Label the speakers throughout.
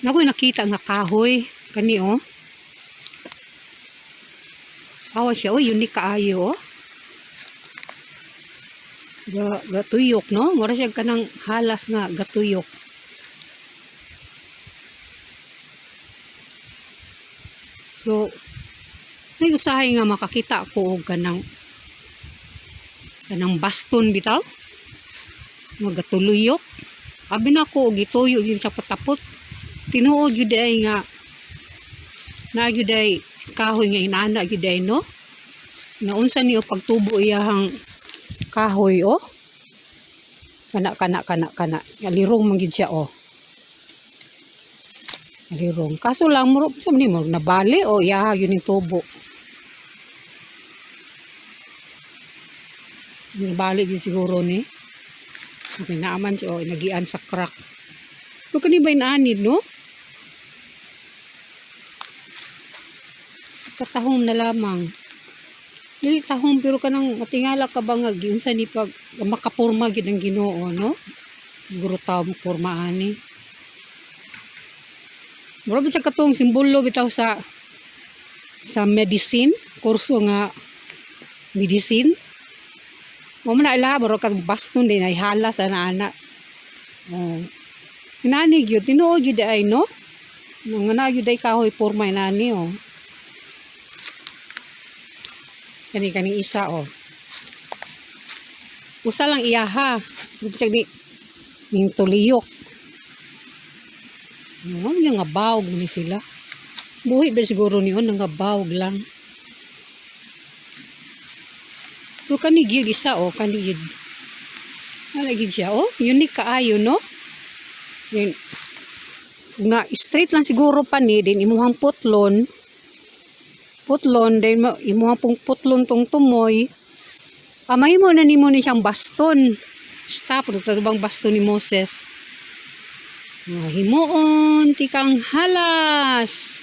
Speaker 1: Nakoy nakita nga kahoy kani oh. Awa siya oh, unique kaayo oh. Gatuyok no, mura siya kanang halas nga gatuyok. So may usahay nga makakita ko og kanang baston bitaw. Magatuluyok. Abi na ko og gituyo yun sa patapot. Tinuod gyud ay nga na gyud ay kahoy nga inana gyud ay no. Naunsa niyo pagtubo iyahang kahoy oh. Kana. Alirong man gid siya oh. Alirong. Kaso lang mo sa ni mo nabali o iyaha yun yung tubo. Nabali gid siguro ni. Okay, naaman siya oh, nagian sa crack. So kani ba inaanid no? Katahom na lamang. Dili tahom pero kanang matingala ka ba nga giunsa ni pag makapurma gid ang Ginoo no? Siguro taw mo porma ani. Mura sa katong simbolo bitaw sa medicine, kurso nga medicine. Mo man ila baro kag baston din ay halas ana. Oh. Inani gyud tinuod gyud ay no? Nga na gyud ay kahoy porma inani oh. Kani isa oh. Usa lang iyaha. Bisag di ning tuliyok. No, nga bawg ni sila. Buhi ba siguro niyon nga bawg lang. Pero kani gyud isa oh, kani gyud. Ala gyud siya oh, unique kaayo no. Yun. Na straight lang siguro pa ni din imuhang putlon din imuhang pong putlon tong tumoy. Amay mo na nimo ni siyang baston. Stop bang baston ni Moses. Himuon tikang halas.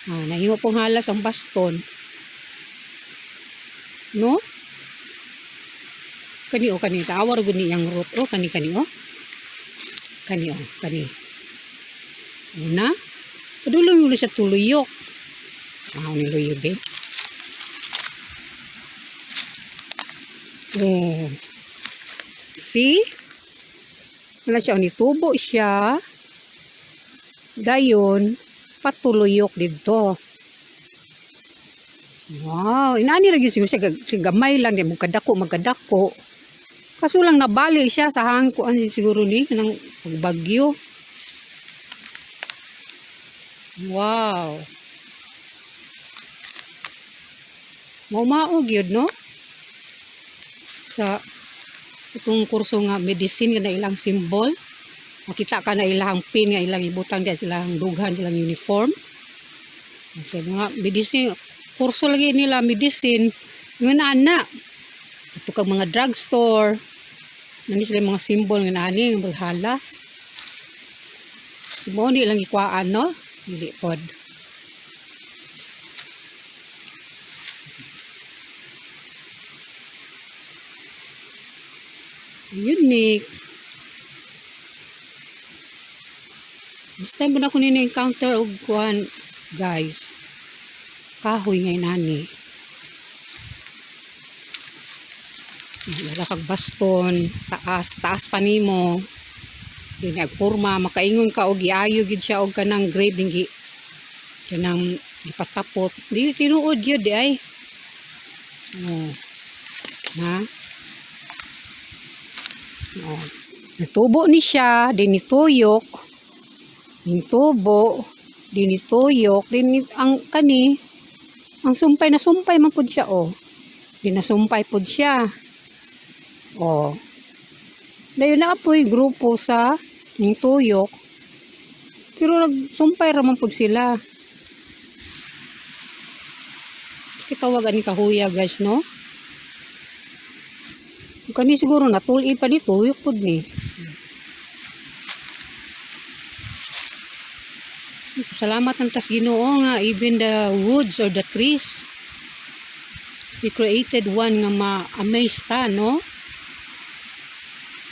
Speaker 1: Nahimo pong halas ang baston. No? Kani o kani tawar gud ni yang root o kani oh. Kani. Una, padulong ulit sa tuluyok. Ni luyog eh. Oh. See? Wala siya, nitubo siya. Dayon, patuluyok dito. Wow, inani lagi siguro siya gamay lang, di mo magkadako. Kaso lang nabali siya sa hangkuan siguro ni, ng pagbagyo. Wow. Maog yun, no? Sa itong kurso nga medicine nga na ilang symbol. Makita ka na ilang pin nga ilang ibutang dia silang dughan silang uniform. Okay, mga medicine kurso lagi nila medicine yung ana. Ito kag mga drugstore. Nani sila mga symbol nga nani nga halas. Sumo ni lang ikuaan no? Dili pod. Unique. Basta mo na ko nini-encounter og kuan, guys. Kahoy ngay nani. Wala kag baston, taas pa nimo. Di nagporma, makaingon ka og iayo gid siya og kanang grade dingi. Kanang ipatapot. Di tinuod gyud di ay. Oh. Na? Oh. Natubo ni siya, dinituyok, nintubo, dinituyok, din ang kani, ang sumpay na sumpay man pud siya oh. Dinasumpay pud siya. Oh. Dayon na apoy grupo sa nintuyok. Pero nagsumpay ra man pud sila. Kitawag ani kahuya guys no. Kani siguro natuli pa dito, tuyok pod ni. Salamat ang tas Ginoo nga even the woods or the trees He created one nga ma-amaze ta no.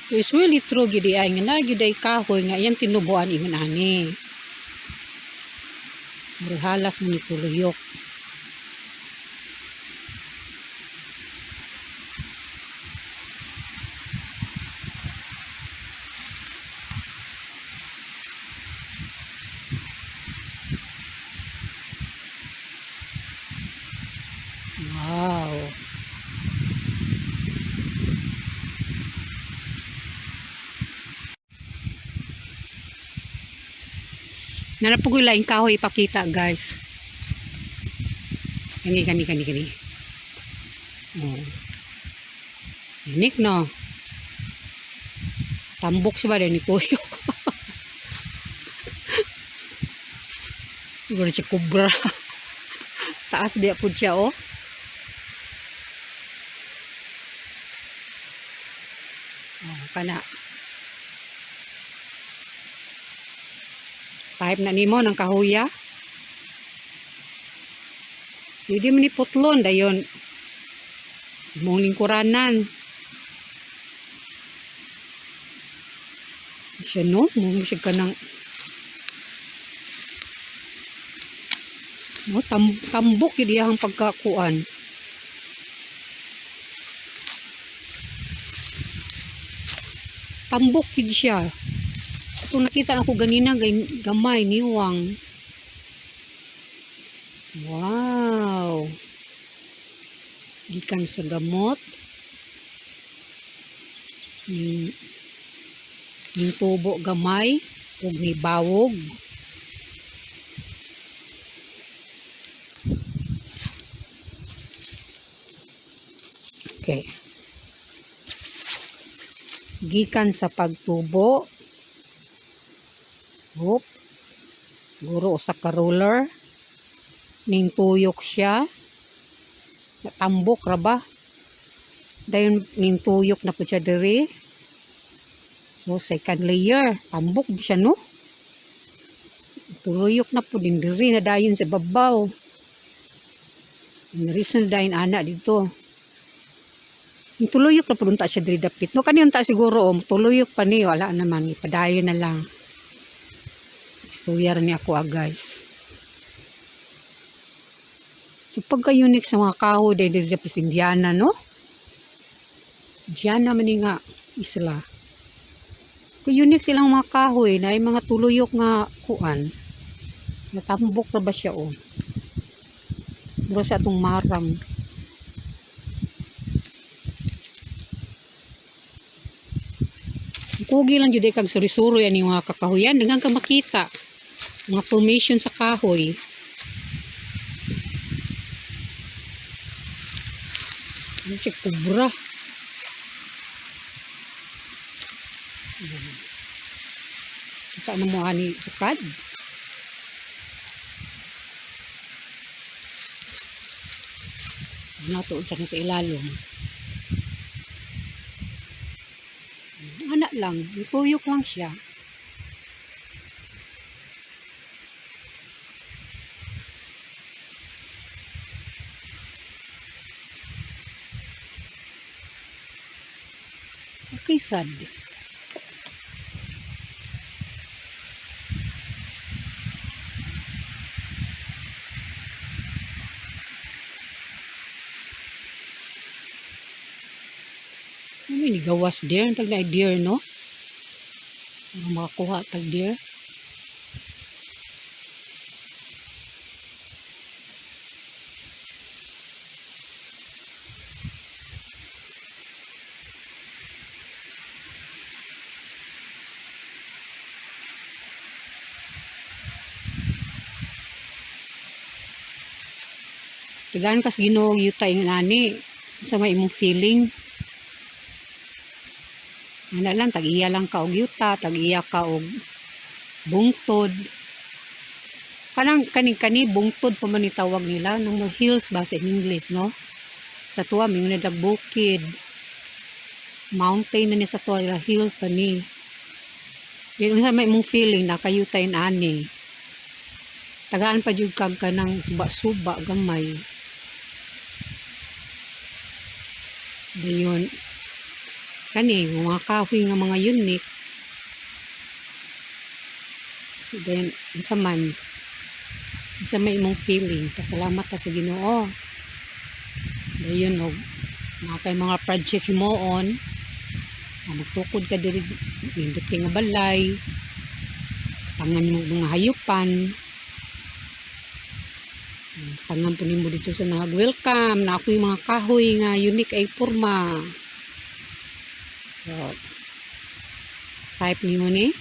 Speaker 1: So it's really true gid ay nga na gyud ay kahoy nga iyang tinubuan ingon ani. Halas mo tuluyok. Wow. Nanapugoy laing kahoy ipakita guys. Kani. Oh. Inik no. Tambok siya ba din ituyok. Siguro siya kubra. Taas dia po siya oh. Oh, kana. Type na nimo ng kahuya. Hindi man ni putlon dayon. Mong lingkuranan. Siya no, mong siya ka ng no, tambok yun ang pagkakuan. Tambok yun siya. Ito nakita ako ganina gamay niwang. Wow. Gikan sa gamot. Yung tubo gamay. Huwag ni bawog. Okay. Gikan sa pagtubo. Hop. Guro sa ka-roller. Ning tuyok siya. Tambok ra ba? Dayon ning tuyok na po siya diri. So second layer, tambok siya no. Tuyok na po din diri na dayon sa babaw. Narisan dayon ana dito. Yung tuluyok na po dunta siya diri dapit. No kaniyon ta siguro tuluyok pa ni wala naman ipadayon na lang. Istorya ni ako guys. So pagka-unique sa mga kahoy dahil sa Indiana, no? Diyan naman nga isla. Unique silang mga kahoy na ay mga tuluyok nga kuan. Natambok na ba siya o? Mura sa itong marang. Kugi lang jud kag suri-suro yan yung mga kakahuyan. Dengan ka makita. Mga formation sa kahoy. Ano siya kubra. Kita na mo ani sukad. Natuon sa ilalim. Anak lang, tuyok lang siya. Okay, sad. Ano gawas deer? Ang tag na deer, no? Ano makakuha tag deer? Tagaan kas Ginoo yuta ing ani sa may imong feeling. Ana lang tag-iya lang ka og yuta, tag-iya ka og bungtod. Kani bungtod pa man itawag nila nung hills ba sa English, no? Sa tuwa may dag bukid. Mountain na ni sa tuwa hills pa ni. Yun sa may imong feeling na kayuta in ani. Tagaan pa jud kag kanang suba-suba gamay. Dayon kani mga kahoy nga mga unique. So then sa man Sa may imong feeling, pasalamat ka sa Ginoo. Dayon og mga kay mga project himoon, magtukod ka diri nindot kay nga balay, tangan mo mga hayupan. Tangan po nimo dito sa nag-welcome na ako yung mga kahoy nga unique ay forma. So, type nimo ni.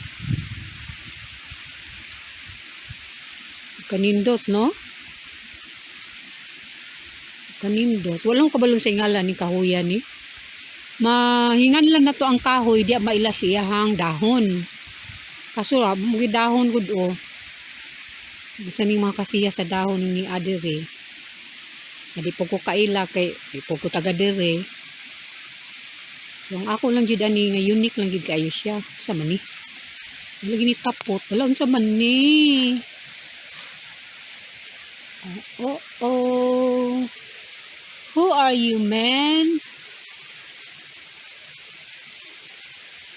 Speaker 1: Kanindot, no? Kanindot. Walang kabalong sa ingala ni kahoyan ni. Mahingan lang na to ang kahoy, di maila siyahang dahon. Kaso, mga dahon gud o. Sa ning mga kasiya sa dahon ni adere. Hindi po ko kaila kay di po ko taga dire. So, ang ako lang jud ani nga unique lang jud kayo siya. Sa man ni. Wala gini tapot. Wala unsa man ni. Oh. Who are you, man?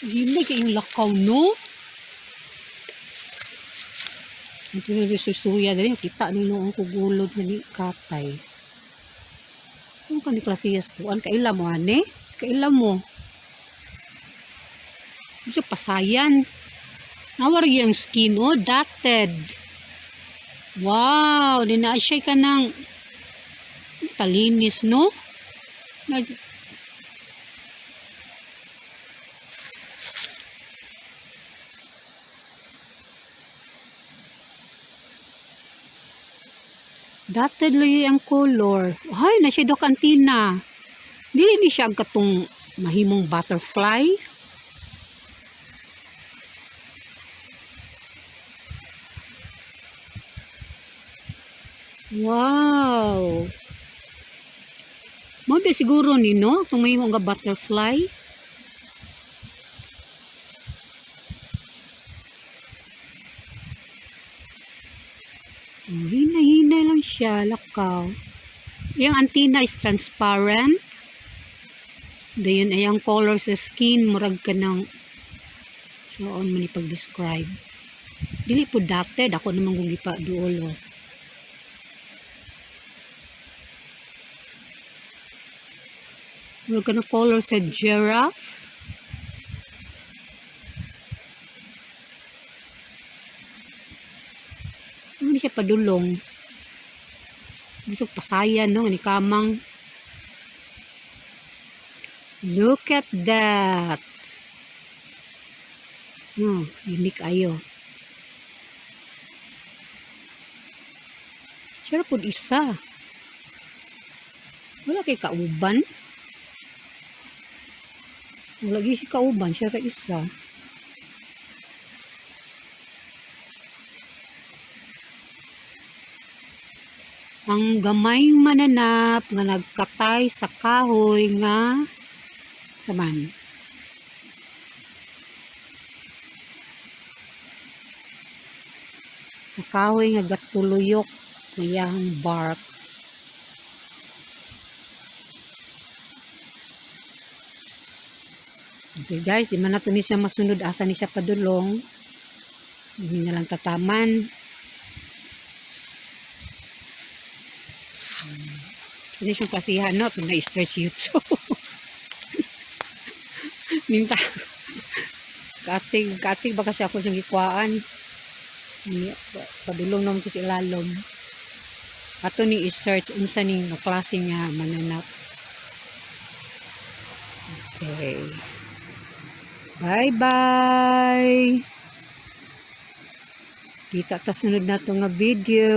Speaker 1: Hindi kayong lakaw, no? Ang tunod sa istorya dali, kita nino ang kugulod na ni Katay. Kung ka ni klasiyas ko, ang kaila mo, ane? Kaila mo. Gusto pasayan. Nawar yung skin, oh, dotted. Wow, dinaasya ka ng talinis, no? Dotted lagi ang color. Ay, nasya dok antina. Dili ni siya katong mahimong butterfly. Wow. Mo siguro ni no, itong mahimong nga butterfly. Hinay-hinay lang siya, lakaw. Yung antenna is transparent. Dayon ay ang color sa skin, murag ka ng so on man ipag-describe. Dili po dotted, ako naman kung gipa duolo. Murag ka ng color sa giraffe. Ano siya padulong? Gusto pasayan, no? Ni kamang. Look at that. Unique ayo. Siya po isa. Wala kay kauban. Wala kay si kauban. Siya kay isa. Ang gamayng mananap nga nagkatay sa kahoy nga saman. Sa kahoy nga gatuluyok nga iyang bark. Okay guys, di man nato ni siya masunod asa ni siya padulong. Hindi na lang tataman. Hindi siyang pasihan, no? Pag na-stretch YouTube. Minta. Katig ba kasi ako siyang ikwaan. Padulong naman ko sa ilalom. Ato ni i-search unsa ning klase nga mananap. Okay. Bye-bye. Kita ta sunod na to nga video.